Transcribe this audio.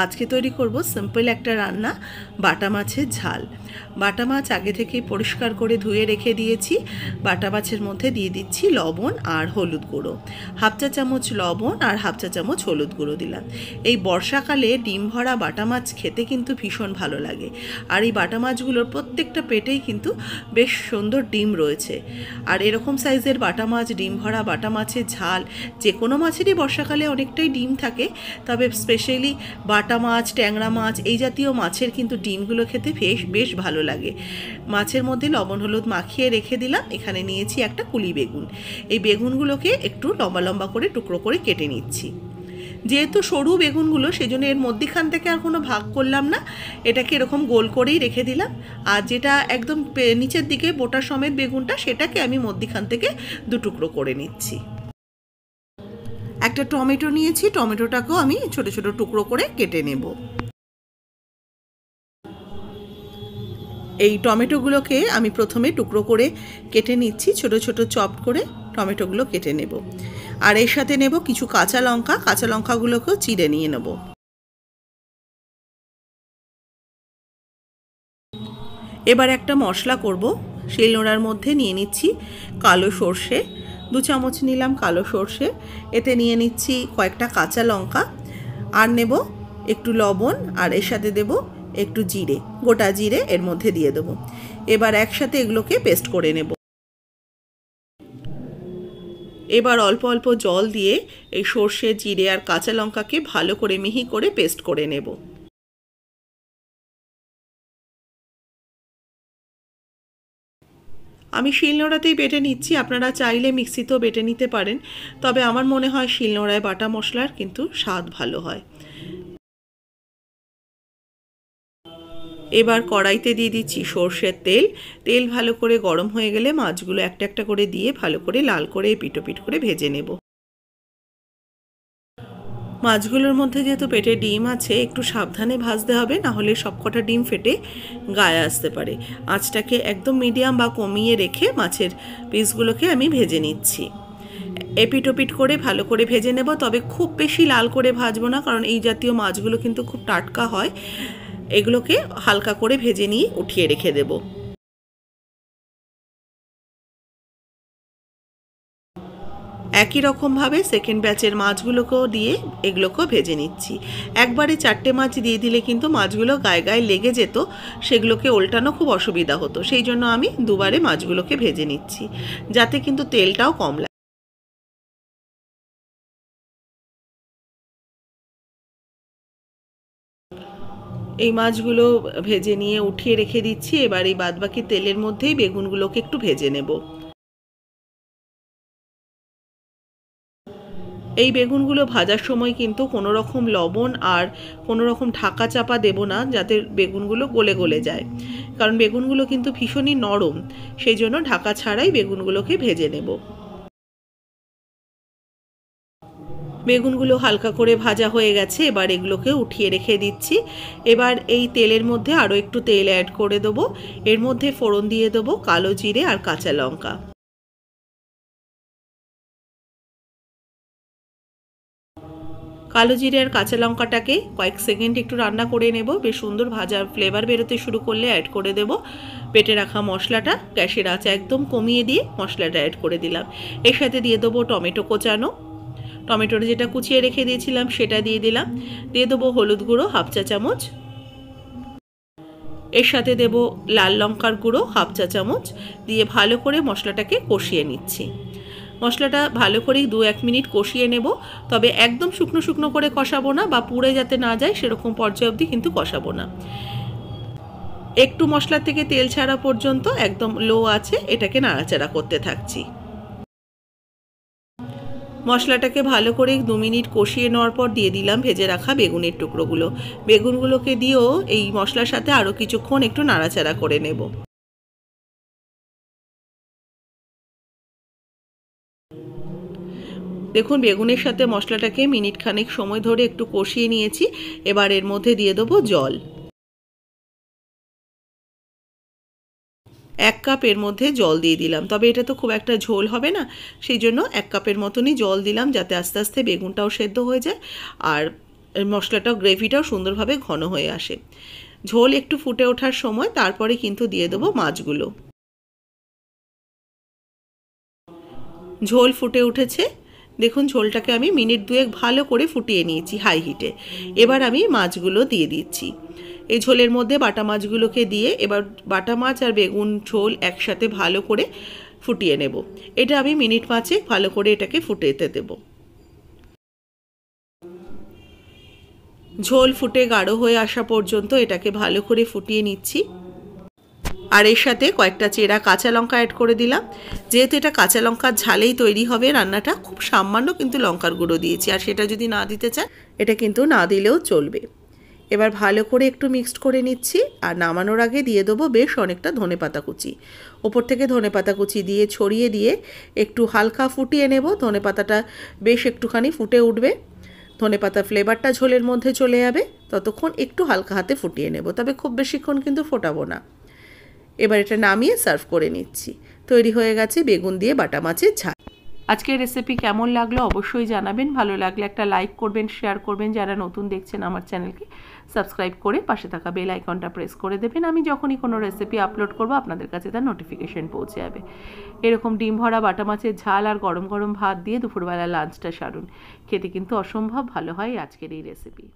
আজকে তৈরি করব সিম্পল একটা রান্না, বাটা মাছের ঝাল। বাটা মাছ আগে থেকেই পরিষ্কার করে ধুয়ে রেখে দিয়েছি। বাটা মাছের মধ্যে দিয়ে দিচ্ছি লবণ আর হলুদ গুঁড়ো। হাফ চা চামচ লবণ আর হাফ চা চামচ হলুদ গুঁড়ো দিলাম। এই বর্ষাকালে ডিম ভরা বাটা মাছ খেতে কিন্তু ভীষণ ভালো লাগে। আর এই বাটা মাছগুলোর প্রত্যেকটা পেটেই কিন্তু বেশ সুন্দর ডিম রয়েছে। আর এরকম সাইজের বাটা মাছ, ডিম ভরা বাটা মাছের ঝাল, যে কোনো মাছেরই বর্ষাকালে অনেকটাই ডিম থাকে, তবে স্পেশালি বাটা মাছ, ট্যাংরা মাছ এই জাতীয় মাছের কিন্তু ডিমগুলো খেতে বেশ ভালো লাগে। মাছের মধ্যে লবণ হলুদ মাখিয়ে রেখে দিলাম। এখানে নিয়েছি একটা কুলি বেগুন। এই বেগুনগুলোকে একটু লম্বা লম্বা করে টুকরো করে কেটে নিচ্ছি। যেহেতু সরু বেগুনগুলো, সেই জন্য এর মধ্যিখান থেকে আর কোনো ভাগ করলাম না, এটাকে এরকম গোল করেই রেখে দিলাম। আর যেটা একদম নিচের দিকে বোটা সমেত বেগুনটা, সেটাকে আমি মধ্যিখান থেকে দু টুকরো করে নিচ্ছি। একটা টমেটো নিয়েছি, টমেটোটাকেও আমি ছোট ছোট টুকরো করে কেটে নেব। এই টমেটোগুলোকে আমি প্রথমে টুকরো করে কেটে নিচ্ছি, ছোট ছোট চপ করে টমেটোগুলো কেটে নেব। আর এর সাথে নেব কিছু কাঁচা লঙ্কা, কাঁচা লঙ্কাগুলোকেও চিড়ে নিয়ে নেব। এবার একটা মশলা করব। শিলনোড়ার মধ্যে নিয়ে নিচ্ছি কালো সর্ষে, 2 চামচ নিলাম কালো সর্ষে। এতে নিয়ে নিচ্ছি কয়েকটা কাঁচা লঙ্কা, আর নেব একটু লবণ, আর এর সাথে দেব একটু জিরে, গোটা জিরে এর মধ্যে দিয়ে দেবো। এবার একসাথে এগুলোকে পেস্ট করে নেব। এবার অল্প অল্প জল দিয়ে এই সর্ষে, জিরে আর কাঁচা লঙ্কাকে ভালো করে মিহি করে পেস্ট করে নেব। আমি শিলনোড়াতেই বেটে নিচ্ছি, আপনারা চাইলে মিক্সিতেও বেটে নিতে পারেন, তবে আমার মনে হয় শিলনোড়ায় বাটা মশলার কিন্তু স্বাদ ভালো হয়। এবার কড়াইতে দিয়ে দিচ্ছি সর্ষের তেল। তেল ভালো করে গরম হয়ে গেলে মাছগুলো একটা একটা করে দিয়ে ভালো করে লাল করে পিটোপিট করে ভেজে নেব। মাছগুলোর মধ্যে যেহেতু পেটে ডিম আছে, একটু সাবধানে ভাজতে হবে, না হলে সবকটা ডিম ফেটে গায়ে আসতে পারে। আঁচটাকে একদম মিডিয়াম বা কমিয়ে রেখে মাছের পিসগুলোকে আমি ভেজে নিচ্ছি। এপিটোপিট করে ভালো করে ভেজে নেব, তবে খুব বেশি লাল করে ভাজবো না, কারণ এই জাতীয় মাছগুলো কিন্তু খুব টাটকা হয়। এগুলোকে হালকা করে ভেজে নিয়ে উঠিয়ে রেখে দেব। একই রকমভাবে সেকেন্ড ব্যাচের মাছগুলোকেও দিয়ে এগুলোকেও ভেজে নিচ্ছি। একবারে 4টে মাছ দিয়ে দিলে কিন্তু মাছগুলো গায়ে গায়ে লেগে যেত, সেগুলোকে ওল্টানো খুব অসুবিধা হতো। সেই জন্য আমি দুবারে মাছগুলোকে ভেজে নিচ্ছি, যাতে কিন্তু তেলটাও কম লাগে। এই মাছগুলো ভেজে নিয়ে উঠিয়ে রেখে দিচ্ছি। এবার এই বাদবাকি তেলের মধ্যেই বেগুনগুলোকে একটু ভেজে নেব। এই বেগুনগুলো ভাজার সময় কিন্তু কোনো রকম লবণ আর কোনো রকম ঢাকা চাপা দেব না, যাতে বেগুনগুলো গলে গলে যায়, কারণ বেগুনগুলো কিন্তু ভীষণই নরম। সেই জন্য ঢাকা ছাড়াই বেগুনগুলোকে ভেজে নেব। বেগুনগুলো হালকা করে ভাজা হয়ে গেছে, এবার এগুলোকে উঠিয়ে রেখে দিচ্ছি। এবার এই তেলের মধ্যে আরও একটু তেল অ্যাড করে দেবো। এর মধ্যে ফোড়ন দিয়ে দেবো কালো জিরে আর কাঁচা লঙ্কা। কালো জিরে আর কাঁচা লঙ্কাটাকে কয়েক সেকেন্ড একটু রান্না করে নেব। বেশ সুন্দর ভাজার ফ্লেভার বেরোতে শুরু করলে অ্যাড করে দেব বেটে রাখা মশলাটা। গ্যাসের আঁচ একদম কমিয়ে দিয়ে মশলাটা অ্যাড করে দিলাম। এর সাথে দিয়ে দেবো টমেটো কোচানো, টমেটোটা যেটা কুচিয়ে রেখে দিয়েছিলাম সেটা দিয়ে দিলাম। দিয়ে দেবো হলুদ গুঁড়ো হাফ চা চামচ। এর সাথে দেব লাল লঙ্কার গুঁড়ো হাফ চা চামচ। দিয়ে ভালো করে মশলাটাকে কষিয়ে নিচ্ছি। মশলাটা ভালো করে 2-1 মিনিট কষিয়ে নেব, তবে একদম শুকনো শুকনো করে কষাবো না, বা পুড়ে যাতে না যায় সেরকম পর্যায়ে অবধি কিন্তু কষাবো না। একটু মশলা থেকে তেল ছাড়া পর্যন্ত একদম লো আছে এটাকে নাড়াচাড়া করতে থাকছি। মশলাটাকে ভালো করে 2 মিনিট কষিয়ে নেওয়ার পর দিয়ে দিলাম ভেজে রাখা বেগুনের টুকরোগুলো। বেগুনগুলোকে দিয়েও এই মশলার সাথে আরও কিছুক্ষণ একটু নাড়াচাড়া করে নেব। দেখুন বেগুনের সাথে মশলাটাকে মিনিট খানেক সময় ধরে একটু কষিয়ে নিয়েছি। এবার এর মধ্যে দিয়ে দেবো জল। 1 কাপ এর মধ্যে জল দিয়ে দিলাম, তবে এটা তো খুব একটা ঝোল হবে না, সেই জন্য 1 কাপের মতনই জল দিলাম, যাতে আস্তে আস্তে বেগুনটাও সেদ্ধ হয়ে যায় আর মশলাটাও গ্রেভিটাও সুন্দরভাবে ঘন হয়ে আসে। ঝোল একটু ফুটে ওঠার সময় তারপরে কিন্তু দিয়ে দেবো মাছগুলো। ঝোল ফুটে উঠেছে, দেখুন ঝোলটাকে আমি মিনিট 2 ভালো করে ফুটিয়ে নিয়েছি হাই হিটে। এবার আমি মাছগুলো দিয়ে দিচ্ছি। এই ঝোলের মধ্যে বাটা মাছগুলোকে দিয়ে এবার বাটা মাছ আর বেগুন ঝোল একসাথে ভালো করে ফুটিয়ে নেব। এটা আমি মিনিট 5 ভালো করে এটাকে ফুটেতে দেব। ঝোল ফুটে গাঢ় হয়ে আসা পর্যন্ত এটাকে ভালো করে ফুটিয়ে নিচ্ছি। আর এর সাথে কয়েকটা চেরা কাঁচা লঙ্কা অ্যাড করে দিলাম। যেহেতু এটা কাঁচা লঙ্কার ঝালেই তৈরি হবে রান্নাটা, খুব সামান্য কিন্তু লঙ্কার গুঁড়ো দিয়েছি, আর সেটা যদি না দিতে চান এটা কিন্তু না দিলেও চলবে। এবার ভালো করে একটু মিক্সড করে নিচ্ছি, আর নামানোর আগে দিয়ে দেবো বেশ অনেকটা ধনেপাতা কুচি। ওপর থেকে ধনেপাতা কুচি দিয়ে ছড়িয়ে দিয়ে একটু হালকা ফুটিয়ে নেব। ধনেপাতাটা বেশ একটুখানি ফুটে উঠবে, ধনেপাতার ফ্লেভারটা ঝোলের মধ্যে চলে যাবে, ততক্ষণ একটু হালকা হাতে ফুটিয়ে নেব, তবে খুব বেশিক্ষণ কিন্তু ফোটাবো না। এবার এটা নামিয়ে সার্ভ করে নিচ্ছি। তৈরি হয়ে গেছে বেগুন দিয়ে বাটা মাছের ঝাল। আজকের রেসিপি কেমন লাগলো অবশ্যই জানাবেন। ভালো লাগলে একটা লাইক করবেন, শেয়ার করবেন। যারা নতুন দেখছেন আমার চ্যানেলকে সাবস্ক্রাইব করে পাশে থাকা বেল আইকনটা প্রেস করে দেবেন। আমি যখনই কোনো রেসিপি আপলোড করব আপনাদের কাছে তার নোটিফিকেশন পৌঁছে যাবে। এরকম ডিম ভরা বাটা মাছের ঝাল আর গরম গরম ভাত দিয়ে দুপুরবেলা লাঞ্চটা সারুন, খেতে কিন্তু অসম্ভব ভালো হয় আজকের এই রেসিপি।